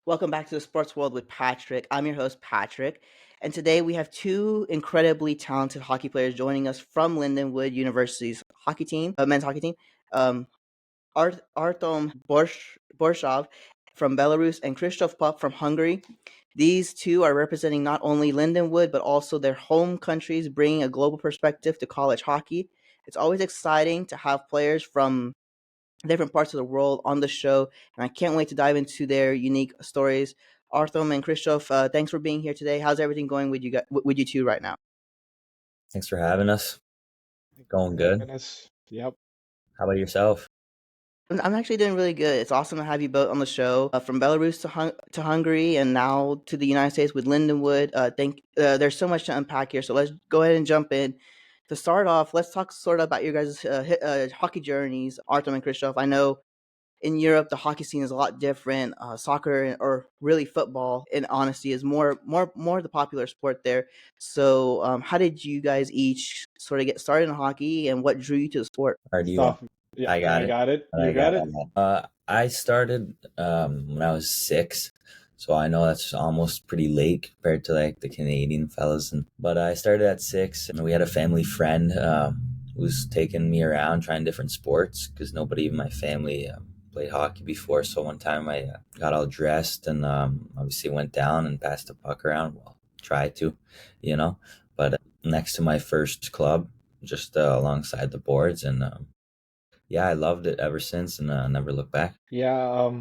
Welcome back to the Sports World with Patrick. I'm your host, Patrick. And today we have two incredibly talented hockey players joining us from Lindenwood University's hockey team, men's hockey team. Um, Artyom Borshyov from Belarus and Kristof Papp from Hungary. These two are representing not only Lindenwood, but also their home countries, bringing a global perspective to college hockey. It's always exciting to have players from different parts of the world on the show, and I can't wait to dive into their unique stories. Artyom and Kristof, thanks for being here today. How's everything going with with you two right now? Thanks for having us. Thank you Going for good. having us. Yep. How about yourself? I'm actually doing really good. It's awesome to have you both on the show. From Belarus to Hungary, and now to the United States with Lindenwood. There's so much to unpack here, so let's go ahead and jump in. To start off, let's talk sort of about your guys' hockey journeys, Artyom and Kristof. I know in Europe, the hockey scene is a lot different. Soccer or really football, in honesty, is more the popular sport there. So, how did you guys each sort of get started in hockey, and what drew you to the sport? Or do you want? Stuff. Yeah, I got I it. got it. I You got got it. it. I started when I was 6, so I know that's almost pretty late compared to like the Canadian fellas. But I started at 6, and we had a family friend who was taking me around trying different sports because nobody in my family played hockey before. So one time I got all dressed and obviously went down and passed the puck around. Well, tried to, you know. But next to my first club, just alongside the boards, and yeah, I loved it ever since, and never looked back. Yeah.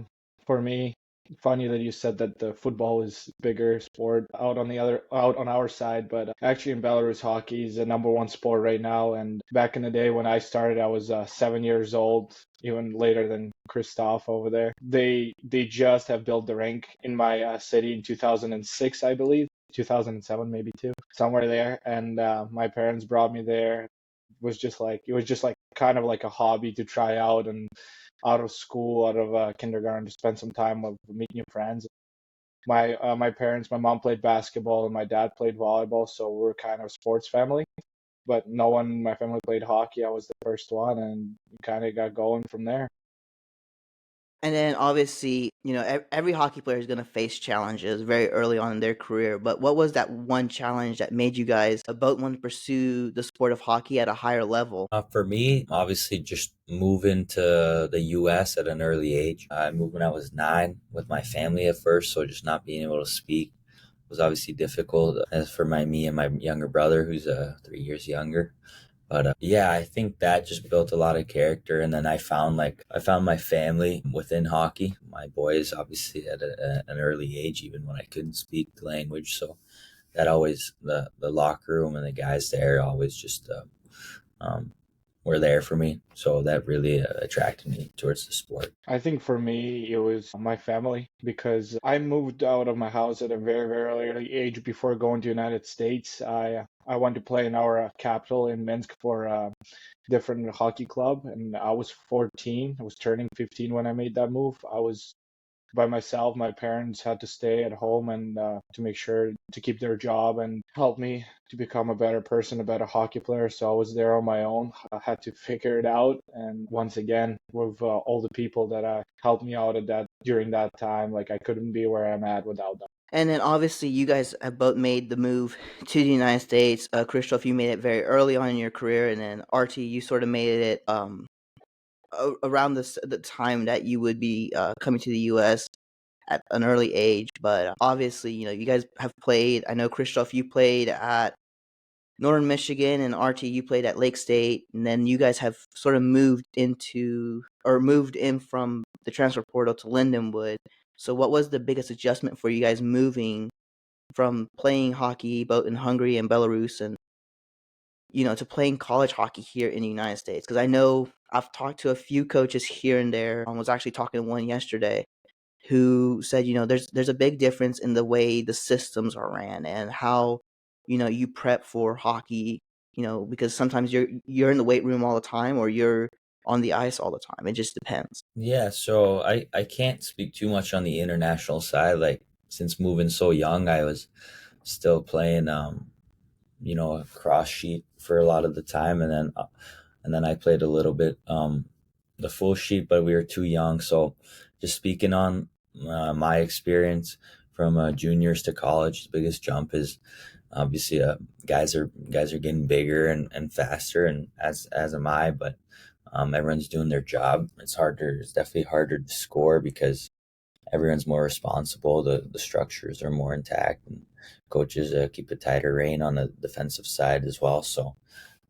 For me, funny that you said that the football is bigger sport out on our side, but actually in Belarus, hockey is the number one sport right now. And back in the day when I started, I was 7 years old, even later than Kristof over there. They just have built the rink in my city in 2006, I believe. 2007 maybe too, somewhere there, and my parents brought me there. It was just like kind of like a hobby to try out, and out of school, out of kindergarten, to spend some time with meet new friends. My parents, my mom played basketball and my dad played volleyball, so we're kind of a sports family. But no one in my family played hockey. I was the first one, and kind of got going from there. And then obviously, every hockey player is going to face challenges very early on in their career. But what was that one challenge that made you guys both want to pursue the sport of hockey at a higher level? For me, obviously, just moving to the U.S. at an early age. I moved when I was 9 with my family at first, so just not being able to speak was obviously difficult. As for me and my younger brother, who's 3 years younger. But yeah, I think that just built a lot of character, and then I found my family within hockey. My boys, obviously, at an early age, even when I couldn't speak the language, so that always the locker room and the guys there always just um, were there for me. So that really attracted me towards the sport. I think for me, it was my family because I moved out of my house at a very, very early age before going to United States. I went to play in our capital in Minsk for a different hockey club, and I was 14. I was turning 15 when I made that move. I was by myself. My parents had to stay at home and to make sure to keep their job and help me to become a better person, a better hockey player. So I was there on my own. I had to figure it out. And once again, with all the people that helped me out at that during that time, like I couldn't be where I'm at without them. And then obviously, you guys have both made the move to the United States. Christoph, you made it very early on in your career, and then Artie, you sort of made it around the time that you would be coming to the U.S. at an early age. But obviously, you guys have played. I know Christoph, you played at Northern Michigan, and Artie, you played at Lake State, and then you guys have sort of moved in from the transfer portal to Lindenwood. So, what was the biggest adjustment for you guys moving from playing hockey both in Hungary and Belarus, and to playing college hockey here in the United States? Because I know I've talked to a few coaches here and there. I was actually talking to one yesterday who said, there's a big difference in the way the systems are ran and how, you prep for hockey, because sometimes you're in the weight room all the time or you're on the ice all the time. It just depends. Yeah, so I can't speak too much on the international side. Like since moving so young, I was still playing a cross sheet for a lot of the time, and then I played a little bit the full sheet, but we were too young. So just speaking on my experience from juniors to college. The biggest jump is obviously guys are getting bigger and faster, and as am I. But everyone's doing their job. It's definitely harder to score because everyone's more responsible. The structures are more intact, and coaches keep a tighter rein on the defensive side as well. So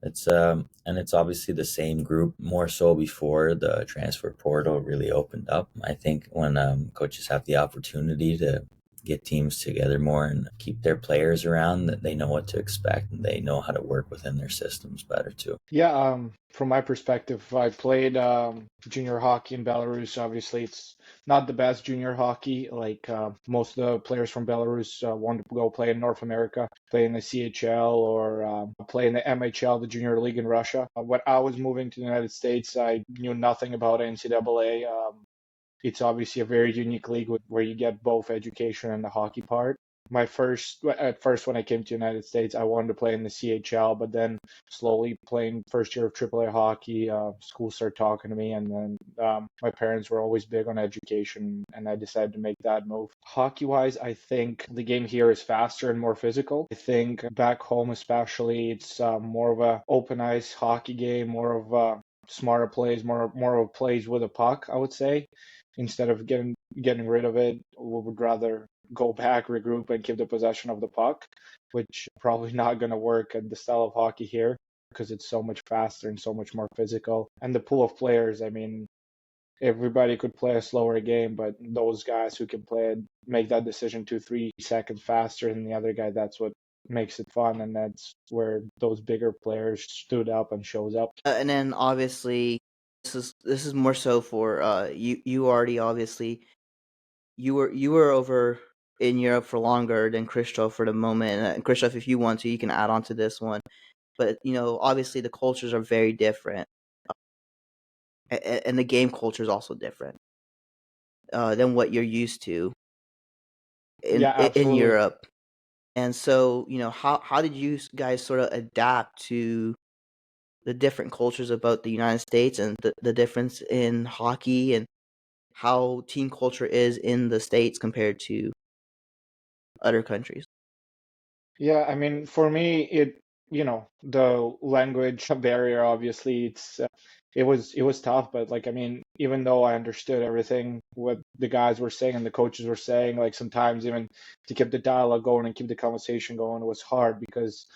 it's obviously the same group, more so before the transfer portal really opened up. I think when coaches have the opportunity to get teams together more and keep their players around, that they know what to expect and they know how to work within their systems better too. Yeah, from my perspective, I played junior hockey in Belarus. Obviously, it's not the best junior hockey. Like most of the players from Belarus want to go play in North America, play in the CHL or play in the MHL, the junior league in Russia. When I was moving to the United States, I knew nothing about NCAA. It's obviously a very unique league where you get both education and the hockey part. At first, when I came to the United States, I wanted to play in the CHL, but then slowly playing first year of AAA hockey, school started talking to me, and then my parents were always big on education, and I decided to make that move. Hockey-wise, I think the game here is faster and more physical. I think back home, especially, it's more of a open ice hockey game, more of smarter plays, more of plays with a puck, I would say. Instead of getting rid of it, we would rather go back, regroup, and keep the possession of the puck, which probably not going to work at the style of hockey here because it's so much faster and so much more physical. And the pool of players, I mean, everybody could play a slower game, but those guys who can play it make that decision 2-3 seconds faster than the other guy. That's what makes it fun, and that's where those bigger players stood up and shows up. And then obviously, this is more so for you. You already obviously you were over in Europe for longer than Kristof for the moment. And Kristof, if you want to, you can add on to this one. But obviously the cultures are very different, and the game culture is also different than what you're used to Yeah, in absolutely. Europe. And so, how did you guys sort of adapt to the different cultures about the United States and the difference in hockey and how team culture is in the States compared to other countries? Yeah, I mean, for me, the language barrier, obviously, it was tough, but like, I mean, even though I understood everything what the guys were saying and the coaches were saying, like sometimes even to keep the dialogue going and keep the conversation going was hard because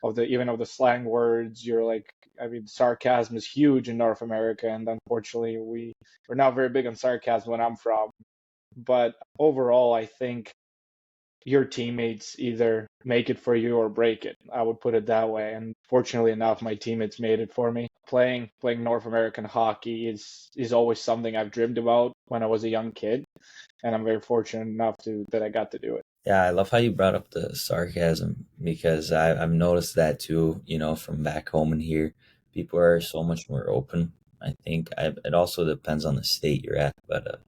of the slang words. You're like, I mean, sarcasm is huge in North America, and unfortunately, we're not very big on sarcasm when I'm from. But overall, I think your teammates either make it for you or break it. I would put it that way. And fortunately enough, my teammates made it for me. Playing North American hockey is always something I've dreamed about when I was a young kid, and I'm very fortunate enough to that I got to do it. Yeah, I love how you brought up the sarcasm because I've noticed that too, from back home and here. People are so much more open. It also depends on the state you're at, but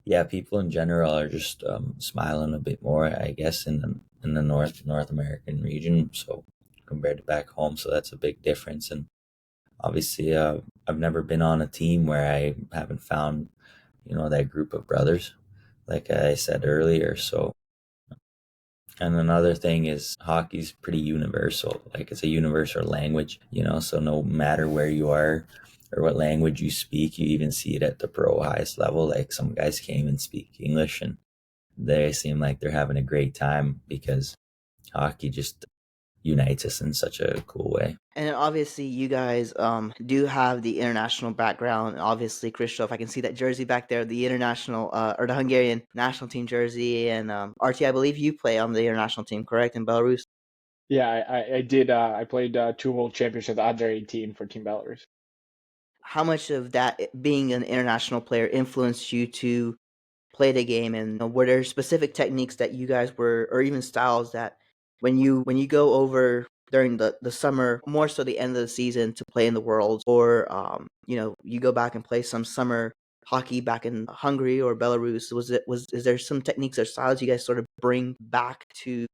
yeah, people in general are just smiling a bit more, I guess, in the North American region. So compared to back home, so that's a big difference. And obviously, I've never been on a team where I haven't found, that group of brothers, like I said earlier. So, and another thing is hockey's pretty universal. Like it's a universal language, so no matter where you are or what language you speak, you even see it at the pro highest level. Like some guys can't even speak English and they seem like they're having a great time because hockey just unites us in such a cool way. And then obviously, you guys do have the international background. Obviously, Kristof, I can see that jersey back there, the international or the Hungarian national team jersey. And Artie, I believe you play on the international team, correct, in Belarus? Yeah, I did. I played two World Championships under 18 for Team Belarus. How much of that being an international player influenced you to play the game, and were there specific techniques that you guys were, or even styles that when you go over during the summer, more so the end of the season to play in the Worlds, or you go back and play some summer hockey back in Hungary or Belarus? Was is there some techniques or styles you guys sort of bring back to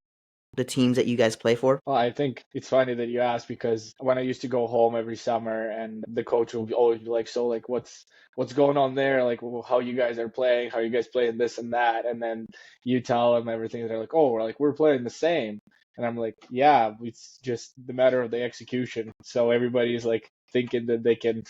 the teams that you guys play for? Well, I think it's funny that you asked because when I used to go home every summer and the coach would always be like, so like what's going on there? Like how you guys are playing, how you guys playing this and that, and then you tell them everything. They're like, oh, we're playing the same, and I'm like, yeah, it's just the matter of the execution. So everybody's like thinking that they can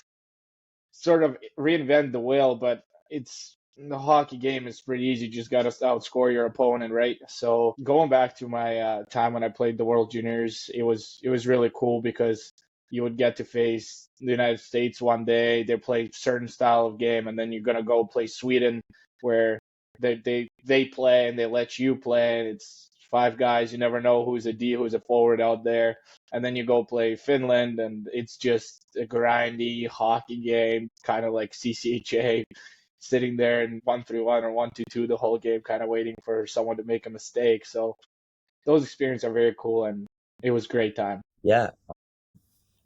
sort of reinvent the wheel, but it's the hockey game is pretty easy. You just got to outscore your opponent, right? So going back to my time when I played the World Juniors, it was really cool because you would get to face the United States one day. They play certain style of game, and then you're gonna go play Sweden, where they play and they let you play. And it's five guys. You never know who's a D, who's a forward out there. And then you go play Finland, and it's just a grindy hockey game, kind of like CCHA, sitting there in 1-3-1 or 1-2-2 the whole game, kind of waiting for someone to make a mistake. So those experiences are very cool, and it was a great time. Yeah,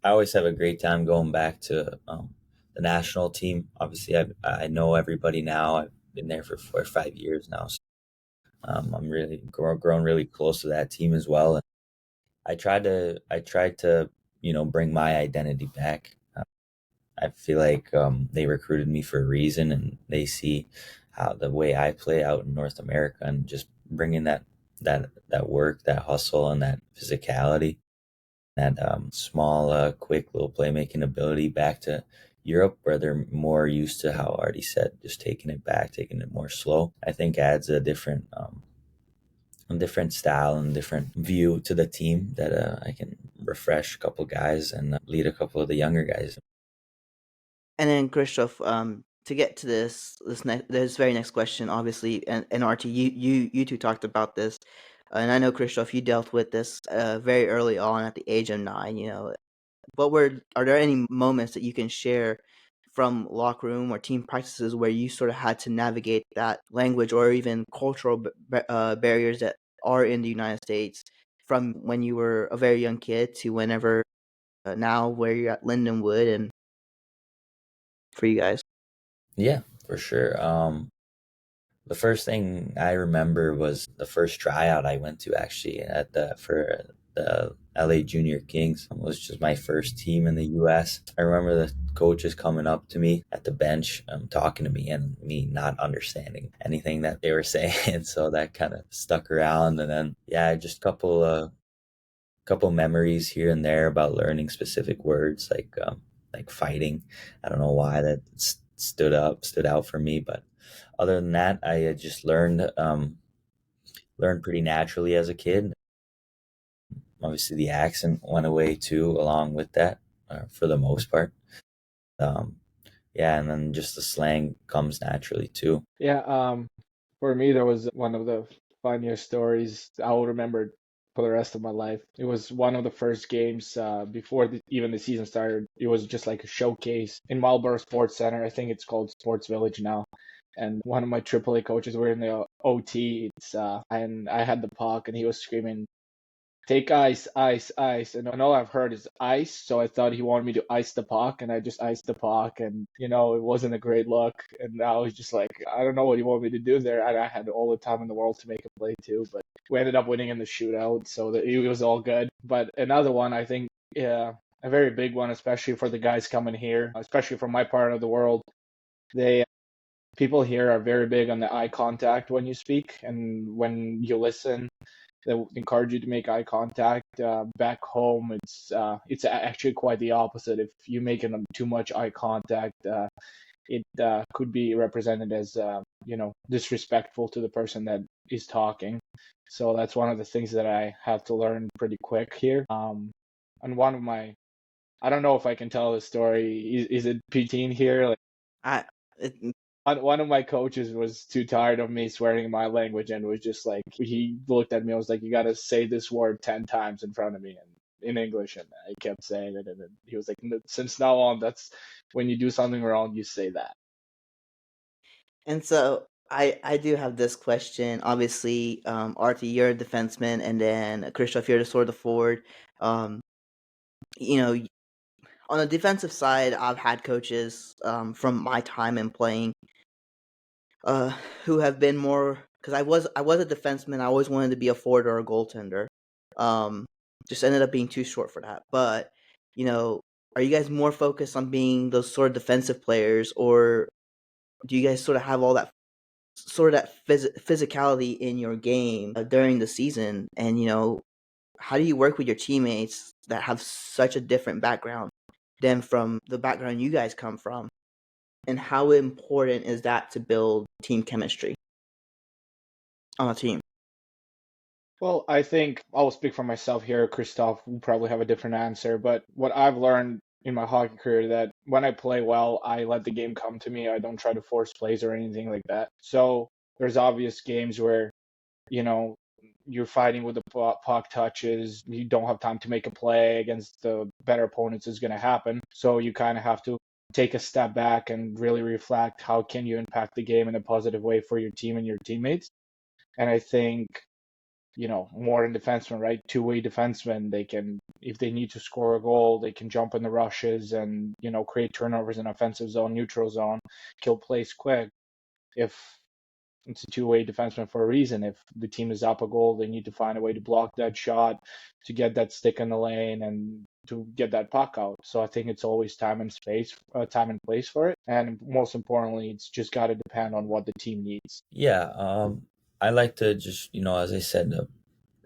I always have a great time going back to the national team. Obviously, I know everybody now. I've been there for 4 or 5 years now. So, I'm really grown really close to that team as well. And I tried to bring my identity back. I feel like they recruited me for a reason, and they see how the way I play out in North America, and just bringing that work, that hustle, and that physicality, that small, quick little playmaking ability back to Europe, where they're more used to how Artie said, just taking it back, taking it more slow. I think adds a different style and different view to the team that I can refresh a couple guys and lead a couple of the younger guys. And then Kristof, to get to this very next question, obviously, and Artie, you two talked about this, and I know Kristof, you dealt with this very early on at the age of 9. Are there any moments that you can share from locker room or team practices where you sort of had to navigate that language or even cultural barriers that are in the United States from when you were a very young kid to whenever now where you're at Lindenwood and for you guys? Yeah, for sure. The first thing I remember was the first tryout I went to actually at the LA Junior Kings. It was just my first team in the US. I remember the coaches coming up to me at the bench, talking to me, and me not understanding anything that they were saying. So that kind of stuck around. And then, yeah, just couple memories here and there about learning specific words like fighting. I don't know why that stood out for me, but other than that, I had just learned pretty naturally as a kid. Obviously, the accent went away too, along with that, for the most part. Um, yeah, and then just the slang comes naturally too. Yeah, for me, there was one of the funniest stories I will remember for the rest of my life. It was one of the first games before even the season started. It was just like a showcase in Marlboro Sports Center. I think it's called Sports Village now. And one of my AAA coaches were in the OT. And I had the puck, and he was screaming, "Take ice, ice, ice." And all I've heard is ice. So I thought he wanted me to ice the puck, and I just iced the puck. And, it wasn't a great look. And now he's just like, I don't know what you want me to do there. And I had all the time in the world to make a play too. But we ended up winning in the shootout. So it was all good. But another one, I think, yeah, a very big one, especially for the guys coming here, especially from my part of the world. They People here are very big on the eye contact when you speak and when you listen. They encourage you to make eye contact. Back home, it's actually quite the opposite. If you make too much eye contact, it could be represented as disrespectful to the person that is talking. So that's one of the things that I have to learn pretty quick here. And I don't know if I can tell the story. Is it PT here? Like, I it, one of my coaches was too tired of me swearing in my language and was just like, he looked at me and was like, you got to say this word 10 times in front of me and in English. And I kept saying it. And then he was like, since now on, that's when you do something wrong, you say that. and so I do have this question. Obviously, Artie, you're a defenseman, and then Kristof, you're the sort of forward. Um, you know, on the defensive side, I've had coaches from my time in playing uh, who have been more because I was a defenseman. I always wanted to be a forward or a goaltender. Just ended up being too short for that. But are you guys more focused on being those sort of defensive players, or do you guys sort of have all that physicality in your game during the season? And how do you work with your teammates that have such a different background than from the background you guys come from? And how important is that to build team chemistry on a team? Well, I think I'll speak for myself here. Kristof will probably have a different answer, but what I've learned in my hockey career that when I play well, I let the game come to me. I don't try to force plays or anything like that. So there's obvious games where, you know, you're fighting with the puck touches, you don't have time to make a play against the better opponents is going to happen. So you kind of have to take a step back and really reflect how can you impact the game in a positive way for your team and your teammates. And I think modern defensemen, right? Two-way defensemen, they can, if they need to score a goal, they can jump in the rushes and, create turnovers in offensive zone, neutral zone, kill plays quick. If it's a two-way defenseman for a reason, if the team is up a goal, they need to find a way to block that shot, to get that stick in the lane and to get that puck out. So I think it's always time and place for it. And most importantly, it's just got to depend on what the team needs. Yeah, I like to just, as I said,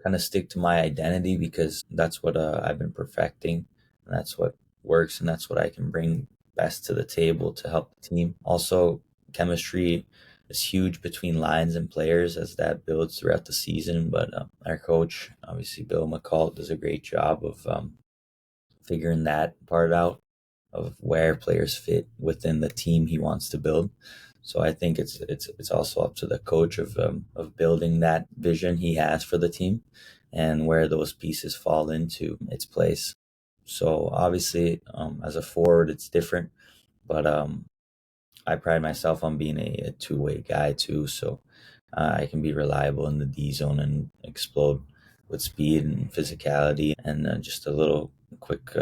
kind of stick to my identity because that's what I've been perfecting, and that's what works, and that's what I can bring best to the table to help the team. Also, chemistry is huge between lines and players as that builds throughout the season. But our coach, obviously Bill McCall, does a great job of figuring that part out of where players fit within the team he wants to build. So I think it's also up to the coach of building that vision he has for the team and where those pieces fall into its place. So obviously, as a forward, it's different, but I pride myself on being a two-way guy too. So I can be reliable in the D zone and explode with speed and physicality and just a little quick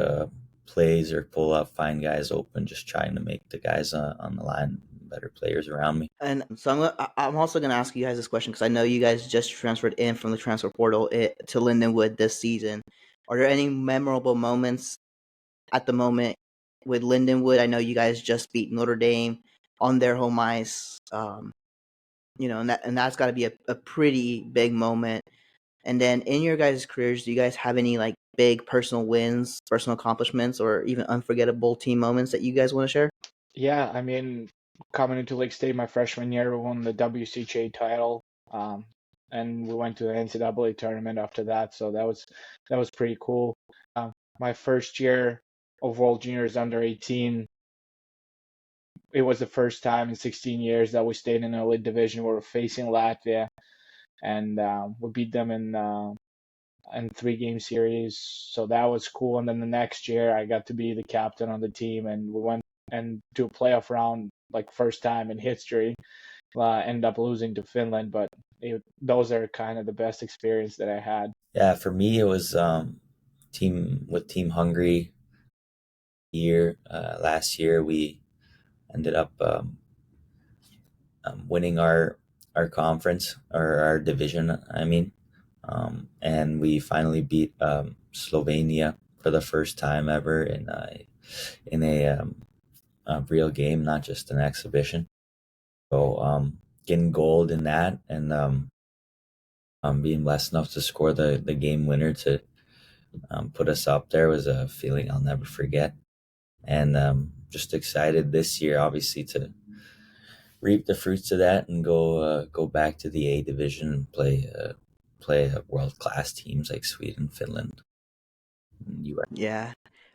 plays or pull up, find guys open, just trying to make the guys on the line better players around me. And so I'm also going to ask you guys this question because I know you guys just transferred in from the transfer portal to Lindenwood this season. Are there any memorable moments at the moment with Lindenwood? I know you guys just beat Notre Dame on their home ice, and that's got to be a pretty big moment. And then in your guys' careers, do you guys have any like big personal wins, personal accomplishments, or even unforgettable team moments that you guys want to share? Yeah, I mean, coming into Lake State my freshman year, we won the WCHA title, and we went to the NCAA tournament after that. So that was pretty cool. My first year of World Juniors under 18, it was the first time in 16 years that we stayed in the elite division. We were facing Latvia, and we beat them in 3-game series. So that was cool. And then the next year, I got to be the captain on the team, and we went and do a playoff round like first time in history. Ended up losing to Finland, but those are kind of the best experience that I had. Yeah, for me it was Team Hungary year. Last year we ended up winning our conference or our division. I mean, and we finally beat Slovenia for the first time ever in a real game, not just an exhibition. So getting gold in that and being blessed enough to score the game winner to put us up there was a feeling I'll never forget. And just excited this year, obviously, to reap the fruits of that and go back to the A division and play world class teams like Sweden, Finland, and US. Yeah.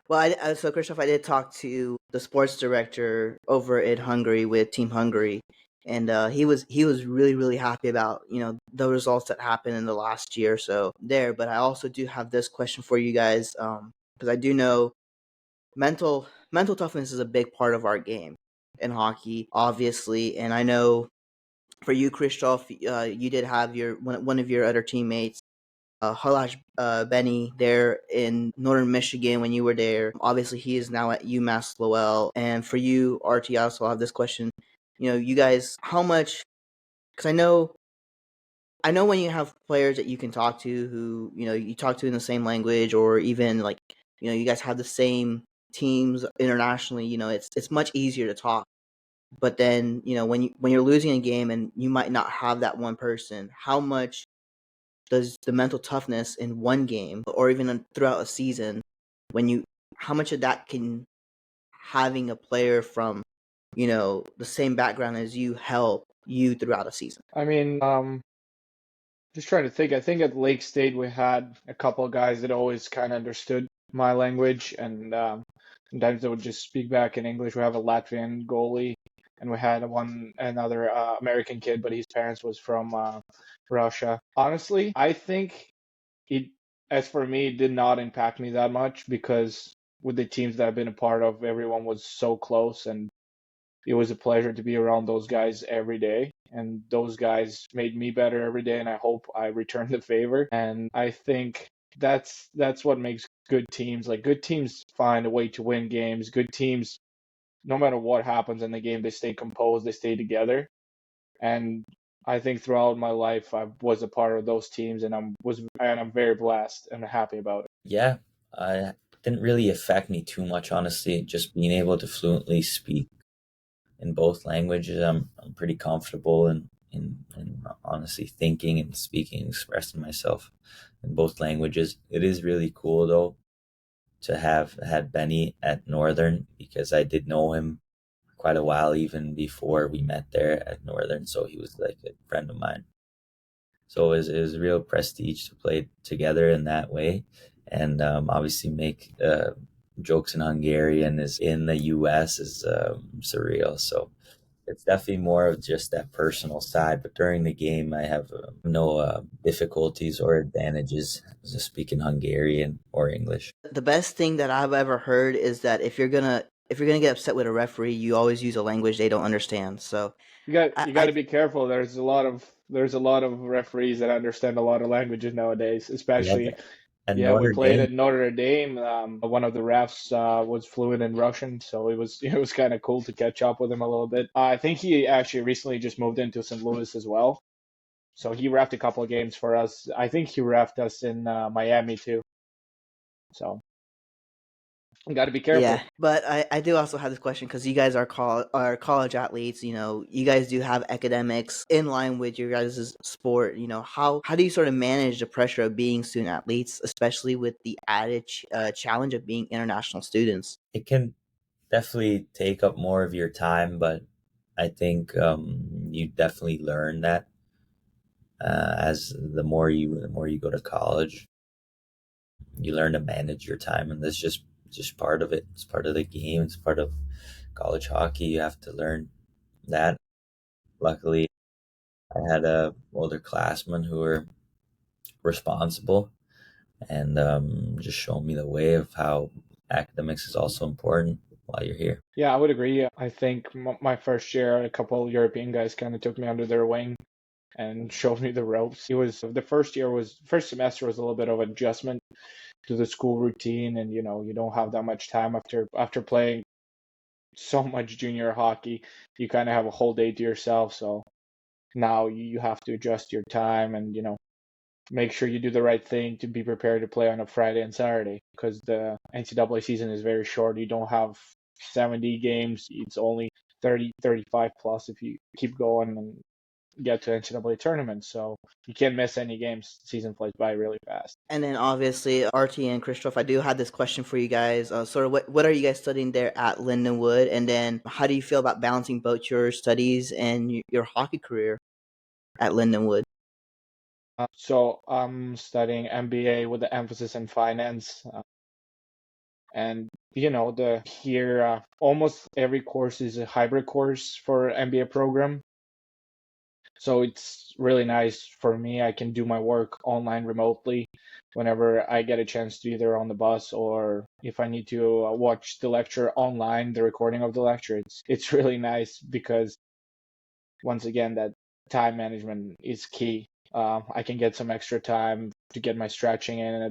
Well, so Kristof, I did talk to the sports director over at Hungary with Team Hungary, and he was really happy about the results that happened in the last year or so there. But I also do have this question for you guys, because I do know mental toughness is a big part of our game in hockey, obviously, and I know for you, Kristof, you did have one of your other teammates, Halash Benny, there in Northern Michigan when you were there. Obviously, he is now at UMass Lowell. And for you, RT, I also have this question. You guys, how much? Because I know when you have players that you can talk to who, you talk to in the same language, or even like, you guys have the same teams internationally, it's much easier to talk. But then, when you're losing a game and you might not have that one person, how much does the mental toughness in one game or even throughout a season, when you how much of that can having a player from, the same background as you help you throughout a season? I mean, just trying to think. I think at Lake State we had a couple of guys that always kind of understood my language, and sometimes they would just speak back in English. We have a Latvian goalie, and we had another American kid, but his parents was from Russia. Honestly, I think it, as for me, it did not impact me that much because with the teams that I've been a part of, everyone was so close, and it was a pleasure to be around those guys every day. And those guys made me better every day, and I hope I return the favor. And I think that's what makes good teams. Like good teams find a way to win games. Good teams, no matter what happens in the game, they stay composed, they stay together. And I think throughout my life, I was a part of those teams, and I'm very blessed and happy about it. Yeah, it didn't really affect me too much, honestly. Just being able to fluently speak in both languages, I'm pretty comfortable in honestly thinking and speaking, expressing myself in both languages. It is really cool though to have had Benny at Northern, because I did know him for quite a while even before we met there at Northern, so he was like a friend of mine. So it was real prestige to play together in that way, and obviously make jokes in Hungarian is in the U.S. is surreal. So it's definitely more of just that personal side. But during the game, I have no difficulties or advantages to speaking Hungarian or English. The best thing that I've ever heard is that if you're gonna get upset with a referee, you always use a language they don't understand. So You got I to be careful. There's a lot of referees that understand a lot of languages nowadays, Yeah, especially. at Yeah, we Notre played Dame. at Notre Dame. One of the refs was fluent in Russian, so it was kind of cool to catch up with him a little bit. I think he actually recently just moved into St. Louis as well, so he refed a couple of games for us. I think he refed us in Miami too. So you got to be Yeah, careful. but I do also have this question because you guys are college athletes. You guys do have academics in line with your guys' sport. How do you sort of manage the pressure of being student athletes, especially with the added challenge of being international students? It can definitely take up more of your time, but I think you definitely learn that as the more you go to college, you learn to manage your time, and that's just part of it. It's part of the game. It's part of college hockey. You have to learn that. Luckily, I had older classmen who were responsible and just showed me the way of how academics is also important while you're here. Yeah, I would agree. I think my first year, a couple of European guys kind of took me under their wing and showed me the ropes. It was the first semester was a little bit of adjustment to the school routine, and you don't have that much time after playing so much junior hockey. You kind of have a whole day to yourself, so now you have to adjust your time and make sure you do the right thing to be prepared to play on a Friday and Saturday because the NCAA season is very short. You don't have 70 games. It's only 30, 35 plus if you keep going and get to NCAA tournaments. So you can't miss any games. Season flies by really fast. And then obviously, Artie and Kristof, I do have this question for you guys. Sort of what are you guys studying there at Lindenwood? And then how do you feel about balancing both your studies and your hockey career at Lindenwood? So I'm studying MBA with the emphasis in finance. And the here almost every course is a hybrid course for MBA program. So it's really nice for me. I can do my work online remotely whenever I get a chance to, either on the bus or if I need to watch the lecture online, the recording of the lecture. It's really nice because once again that time management is key. I can get some extra time to get my stretching in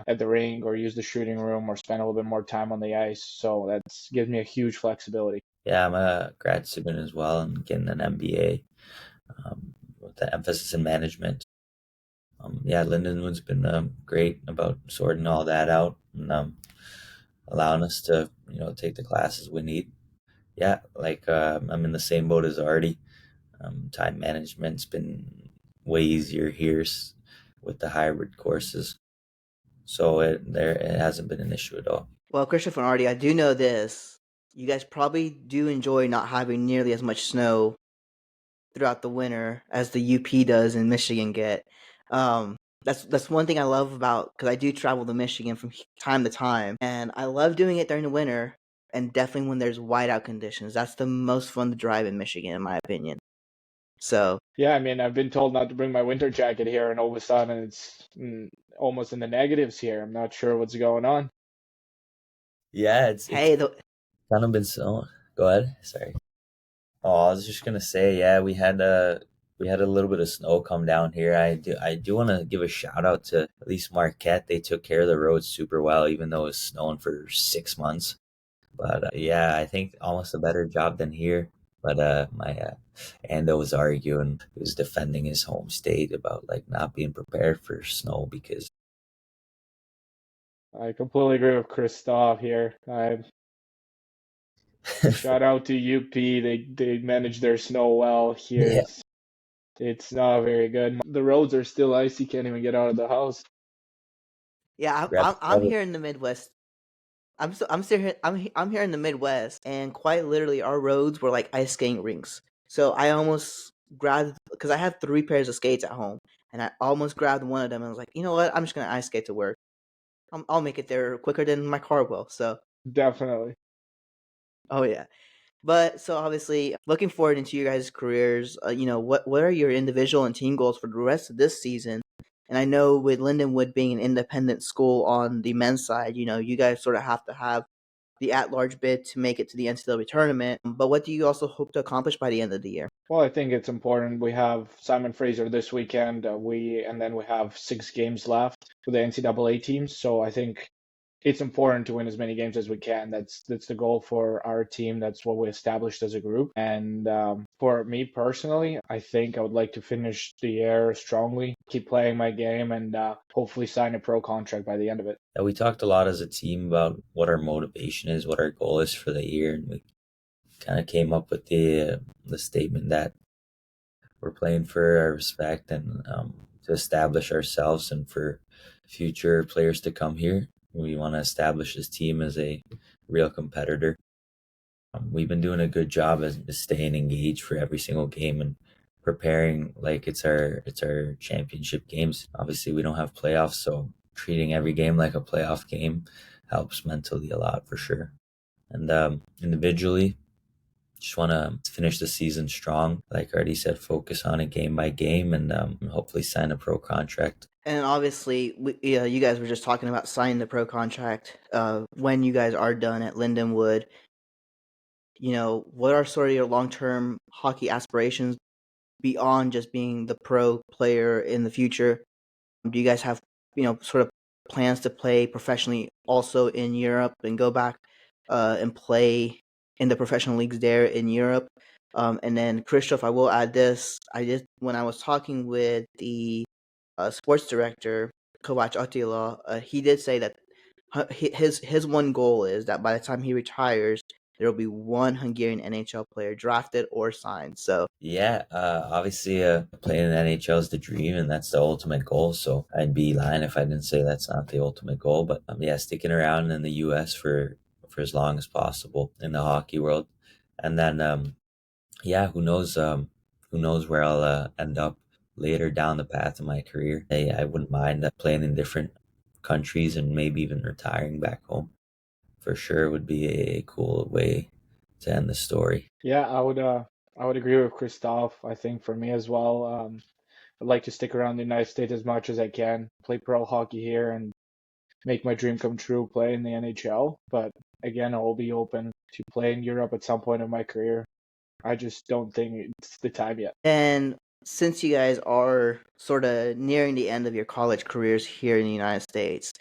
at the rink or use the shooting room or spend a little bit more time on the ice. So that gives me a huge flexibility. Yeah, I'm a grad student as well and getting an MBA with the emphasis in management. Yeah, Lindenwood's been great about sorting all that out and allowing us to take the classes we need. Yeah, like I'm in the same boat as Artie. Time management's been way easier here with the hybrid courses, so it hasn't been an issue at all. Well, Kristof and Artie, I do know this. You guys probably do enjoy not having nearly as much snow throughout the winter as the UP does in Michigan get. Um, that's one thing I love about because I do travel to Michigan from time to time, and I love doing it during the winter and definitely when there's whiteout conditions. That's the most fun to drive in Michigan, in my opinion. So Yeah, I mean, I've been told not to bring my winter jacket here, and all of a sudden it's almost in the negatives here. I'm not sure what's going on. Yeah, it's hey, kind of been so. Go ahead. Sorry. Oh, I was just gonna say, yeah, we had a little bit of snow come down here. I do want to give a shout out to at least Marquette. They took care of the roads super well, even though it was snowing for 6 months. But yeah, I think almost a better job than here. But my Ando was arguing, he was defending his home state about like not being prepared for snow because I completely agree with Kristof here. I shout out to UP. They manage their snow well here. yeah, It's not very good. The roads are still icy. Can't even get out of the house. yeah, grab I'm here in the Midwest. I'm still here. I'm here in the Midwest, and quite literally, our roads were like ice skating rinks. So I almost grabbed because I have 3 pairs of skates at home, and I almost grabbed one of them and was like, you know what? I'm just gonna ice skate to work. I'll make it there quicker than my car will. So, Definitely. oh yeah. But so obviously, looking forward into your guys' careers. What are your individual and team goals for the rest of this season? And I know with Lindenwood being an independent school on the men's side, you guys sort of have to have the at-large bid to make it to the NCAA tournament. But what do you also hope to accomplish by the end of the year? Well, I think it's important. We have Simon Fraser this weekend. And then we have 6 games left for the NCAA teams. So I think it's important to win as many games as we can. That's the goal for our team. That's what we established as a group. And for me personally, I think I would like to finish the year strongly, keep playing my game, and hopefully sign a pro contract by the end of it. Yeah, we talked a lot as a team about what our motivation is, what our goal is for the year, and we kind of came up with the statement that we're playing for our respect and to establish ourselves and for future players to come here. We want to establish this team as a real competitor. We've been doing a good job as staying engaged for every single game and preparing like it's our championship games. Obviously, we don't have playoffs, so treating every game like a playoff game helps mentally a lot for sure. And individually, just want to finish the season strong. Like I already said, focus on it game by game and hopefully sign a pro contract. And obviously, you guys were just talking about signing the pro contract. When you guys are done at Lindenwood, what are sort of your long-term hockey aspirations beyond just being the pro player in the future? Do you guys have, sort of plans to play professionally also in Europe and go back and play in the professional leagues there in Europe? And then, Kristof, I will add this. When I was talking with the sports director, Kovac Attila, he did say that his one goal is that by the time he retires, there will be one Hungarian NHL player drafted or signed. So Yeah, obviously, playing in the NHL is the dream, and that's the ultimate goal. So I'd be lying if I didn't say that's not the ultimate goal. But yeah, sticking around in the U.S. for as long as possible in the hockey world, and then yeah, who knows where I'll end up later down the path of my career. I wouldn't mind playing in different countries and maybe even retiring back home. For sure, would be a cool way to end the story. Yeah, I would agree with Kristof. I think for me as well, I'd like to stick around the United States as much as I can, play pro hockey here, and make my dream come true, play in the NHL. But again, I'll be open to play in Europe at some point in my career. I just don't think it's the time yet. and since you guys are sort of nearing the end of your college careers here in the United States,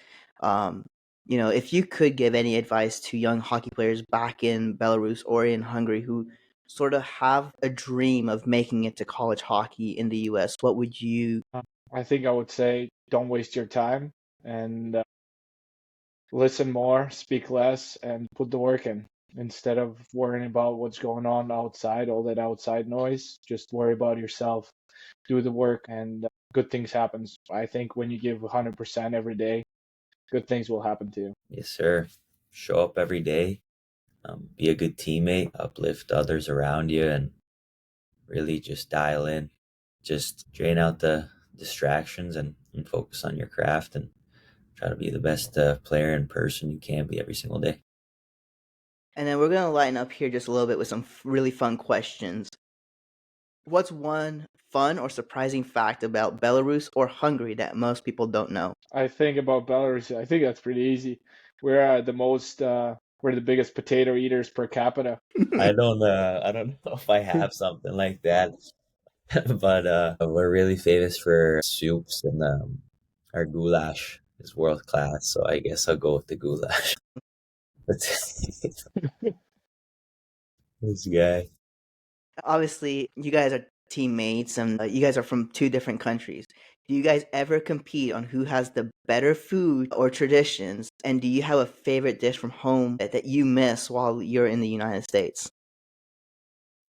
um, if you could give any advice to young hockey players back in Belarus or in Hungary who sort of have a dream of making it to college hockey in the U.S., what would you I think I would say don't waste your time and listen more, speak less, and put the work in. Instead of worrying about what's going on outside, all that outside noise, just worry about yourself, do the work, and good things happen. I think when you give 100% every day, good things will happen to you. Yes, sir. Show up every day. Be a good teammate. Uplift others around you, and really just dial in. Just drain out the distractions and focus on your craft and try to be the best player and person you can be every single day. And then we're going to lighten up here just a little bit with some really fun questions. What's one fun or surprising fact about Belarus or Hungary that most people don't know? I think about Belarus, I think that's pretty easy. We're the biggest potato eaters per capita. I don't know if I have something like that, but we're really famous for soups, and our goulash is world class. So I guess I'll go with the goulash. This guy. Obviously, you guys are teammates and you guys are from two different countries. Do you guys ever compete on who has the better food or traditions? And do you have a favorite dish from home that you miss while you're in the United States?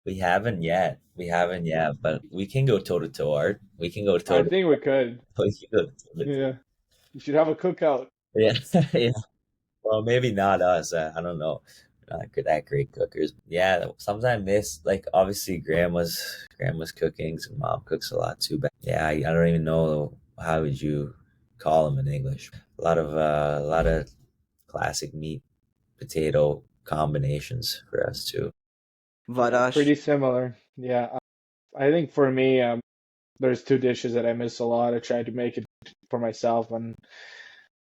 We haven't yet. We haven't yet, but we can go toe to toe, Art. We can go toe I to think we could. we can go toe to toe. Yeah. You should have a cookout. Yeah, yeah. Well, maybe not us. I don't know. We're not that great cookers. Yeah, sometimes I miss, like, obviously grandma's cooking. So mom cooks a lot too. But yeah, I don't even know how would you call them in English. A lot of classic meat potato combinations for us too. Yeah, Vadash. pretty similar. Yeah. I think for me, there's two dishes that I miss a lot. I try to make it for myself when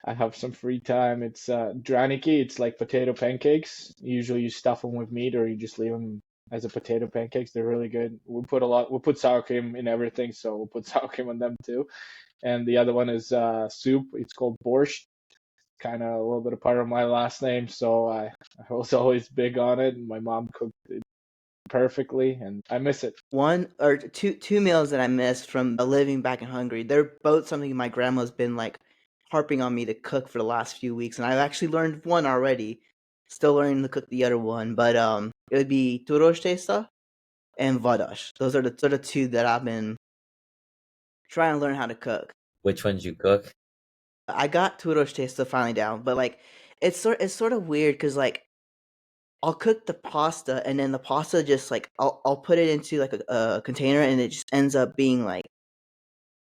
I have some free time. It's draniki. It's like potato pancakes. Usually you stuff them with meat or you just leave them as a potato pancakes. They're really good. We put sour cream in everything, so we'll put sour cream on them too. And the other one is soup. It's called borscht. Kind of a little bit of part of my last name, so I was always big on it. And my mom cooked it perfectly, and I miss it. One or two meals that I missed from living back in Hungary. They're both something my grandma's been like harping on me to cook for the last few weeks, and I've actually learned one already. Still learning to cook the other one, but it would be turosh testa and vadash. Those are the sort of two that I've been trying to learn how to cook. Which ones you cook? I got turosh testa finally down, but like it's sort of weird because like I'll cook the pasta and then the pasta just like I'll put it into like a container and it just ends up being like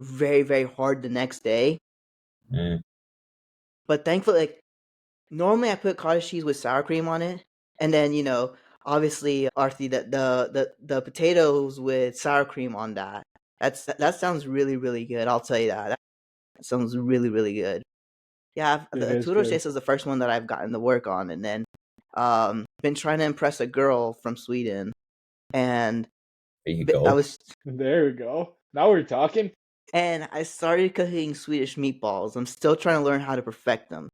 very very hard the next day. Mm. But thankfully, like normally I put cottage cheese with sour cream on it, and then obviously Arthi the potatoes with sour cream on that. That sounds really really good. I'll tell you that. That sounds really really good. Yeah, It the is Tudor good. Chase is the first one that I've gotten to work on, and then been trying to impress a girl from Sweden, and There you I go. was There we go. Now we're talking. and I started cooking Swedish meatballs. I'm still trying to learn how to perfect them,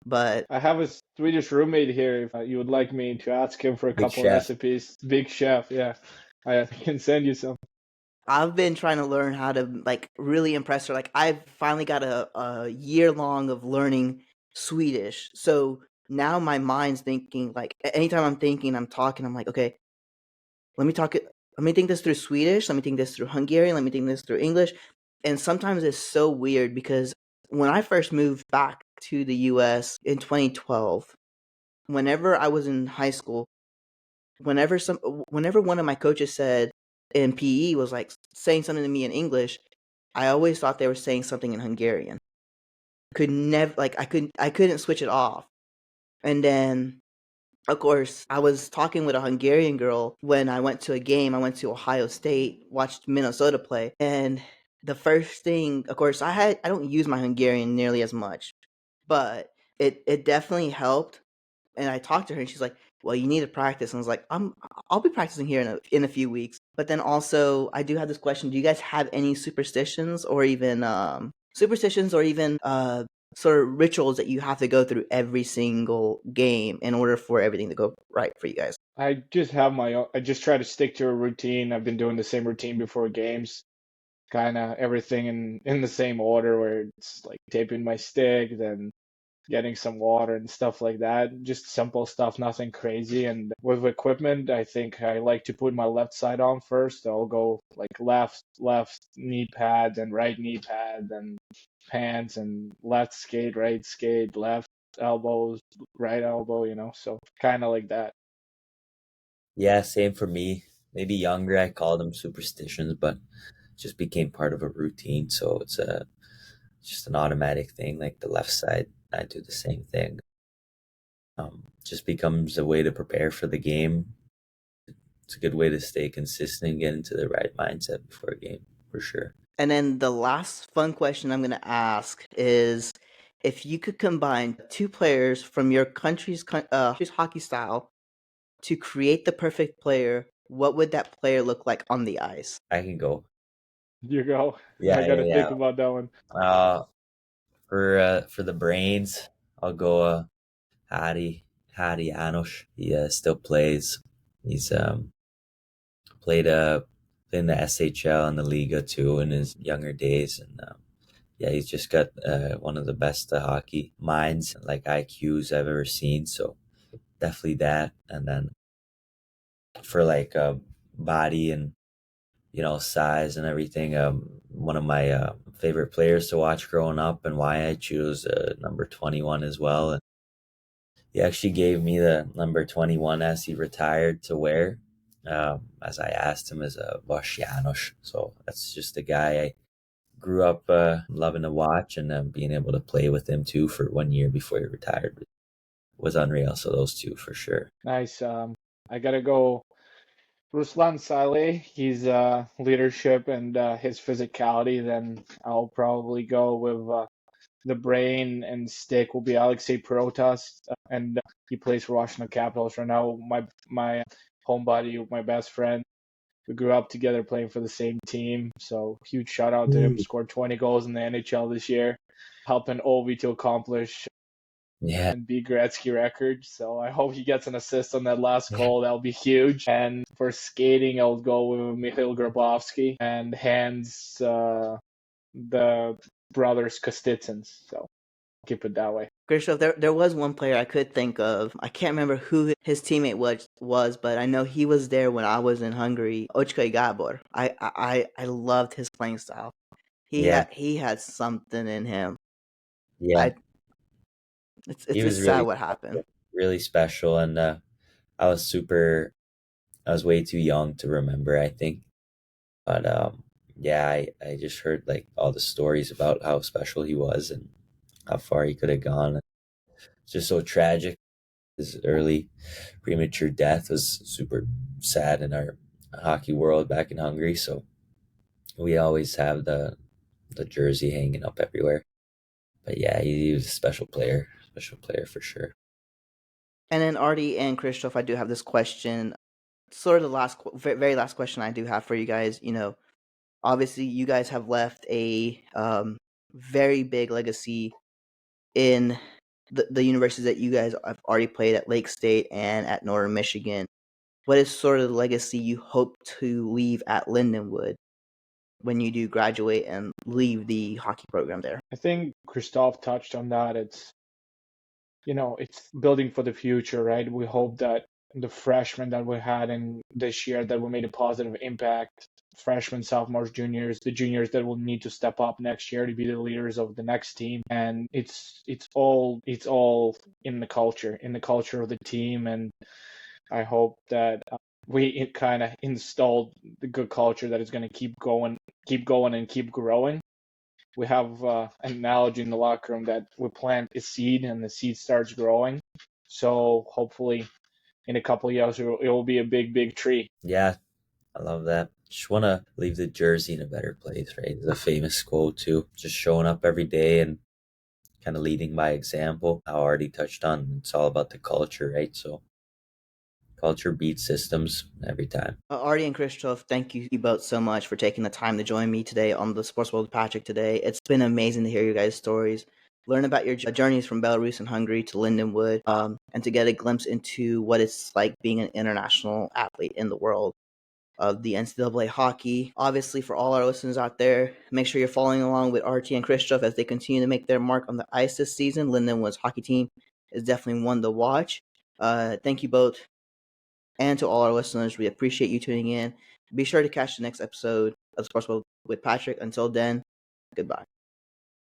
but I have a Swedish roommate here. If you would like me to ask him for a Big couple chef. recipes, big chef. Yeah, I can send you some. I've been trying to learn how to like really impress her. Like I've finally got a year long of learning Swedish, so now my mind's thinking like anytime I'm thinking, I'm talking, I'm like, okay, let me talk it. Let me think this through Swedish. Let me think this through Hungarian. Let me think this through English. And sometimes it's so weird because when I first moved back to the U.S. in 2012, whenever I was in high school, whenever one of my coaches said in PE was like saying something to me in English, I always thought they were saying something in Hungarian. Could never like I couldn't switch it off. And then of course, I was talking with a Hungarian girl when I went to a game. I went to Ohio State, watched Minnesota play, and the first thing, of course, I don't use my Hungarian nearly as much, but it definitely helped. And I talked to her, and she's like, "Well, you need to practice." And I was like, I'll be practicing here in a few weeks." But then also, I do have this question: do you guys have any superstitions or even sort of rituals that you have to go through every single game in order for everything to go right for you guys? I just have my own. I just try to stick to a routine. I've been doing the same routine before games. kind of everything in the same order, where it's like taping my stick, then getting some water and stuff like that. Just simple stuff, nothing crazy. And with equipment, I think I like to put my left side on first. I'll go like left knee pad, then right knee pad, then pants, and left skate, right skate, left elbows, right elbow, so kind of like that. Yeah, same for me. Maybe younger, I called them superstitions, but it just became part of a routine. So it's just an automatic thing. Like the left side, I do the same thing. Just becomes a way to prepare for the game. It's a good way to stay consistent and get into the right mindset before a game, for sure. And then the last fun question I'm going to ask is, if you could combine two players from your country's hockey style to create the perfect player, what would that player look like on the ice? I can go. You go. I Yeah, got to yeah, think about that one. yeah. For the brains, I'll go Harry Janos. He still plays. He's played in the SHL and the Liga too in his younger days, and yeah, he's just got one of the best hockey minds, like IQs I've ever seen. So definitely that. And then for like body and size and everything, one of my favorite players to watch growing up, and why I choose number 21 as well. And he actually gave me the number 21 as he retired to wear, as I asked him, as a Borshyov. So that's just a guy I grew up loving to watch, and being able to play with him too for 1 year before he retired was unreal. So those two for sure. Nice. I got to go Ruslan Saleh, his leadership and his physicality. Then I'll probably go with the brain and stick will be Alexei Protas, and he plays for Washington Capitals right now. My home buddy, my best friend. We grew up together playing for the same team. So huge shout out to him. Scored 20 goals in the NHL this year, helping Ovi to accomplish Yeah. and B Gretzky record. So I hope he gets an assist on that last goal. That'll be huge. And for skating, I'll go with Mikhail Grabovski, and hands the brothers Kostitsins. So keep it that way. Kristof, there was one player I could think of. I can't remember who his teammate was, but I know he was there when I was in Hungary. Ochkai Gabor. I loved his playing style. Yeah. He had something in him. Yeah. He It's was just sad really, what happened. really special. And I was super, I was way too young to remember, I think. But yeah, I just heard like all the stories about how special he was and how far he could have gone. It's just so tragic. His early premature death was super sad in our hockey world back in Hungary. So we always have the jersey hanging up everywhere. But yeah, he was a special player for sure. And then Artie and Kristof, I do have this question. Sort of the very last question I do have for you guys. Obviously you guys have left a very big legacy in the universities that you guys have already played at Lake State and at Northern Michigan. What is sort of the legacy you hope to leave at Lindenwood when you do graduate and leave the hockey program there? I think Kristof touched on that. It's building for the future, right? We hope that the freshmen that we had in this year, that we made a positive impact, freshmen, sophomores, juniors, the juniors that will need to step up next year to be the leaders of the next team. And it's all in the culture of the team. And I hope that we kind of installed the good culture that is going to keep going and keep growing. We have an analogy in the locker room that we plant a seed and the seed starts growing. So hopefully in a couple of years it will be a big tree. Yeah, I love that. Just want to leave the jersey in a better place, right? It's a famous quote too. Just showing up every day and kind of leading by example. I already touched on it's all about the culture, right? So culture beats systems every time. Artie and Kristof, thank you both so much for taking the time to join me today on the Sports World with Patrick today. It's been amazing to hear your guys' stories, learn about your journeys from Belarus and Hungary to Lindenwood, and to get a glimpse into what it's like being an international athlete in the world. of the NCAA hockey. Obviously, for all our listeners out there, make sure you're following along with Artie and Kristof as they continue to make their mark on the ice this season. Lindenwood's hockey team is definitely one to watch. Thank you both. And to all our listeners, we appreciate you tuning in. Be sure to catch the next episode of Sports with Patrick. Until then, goodbye.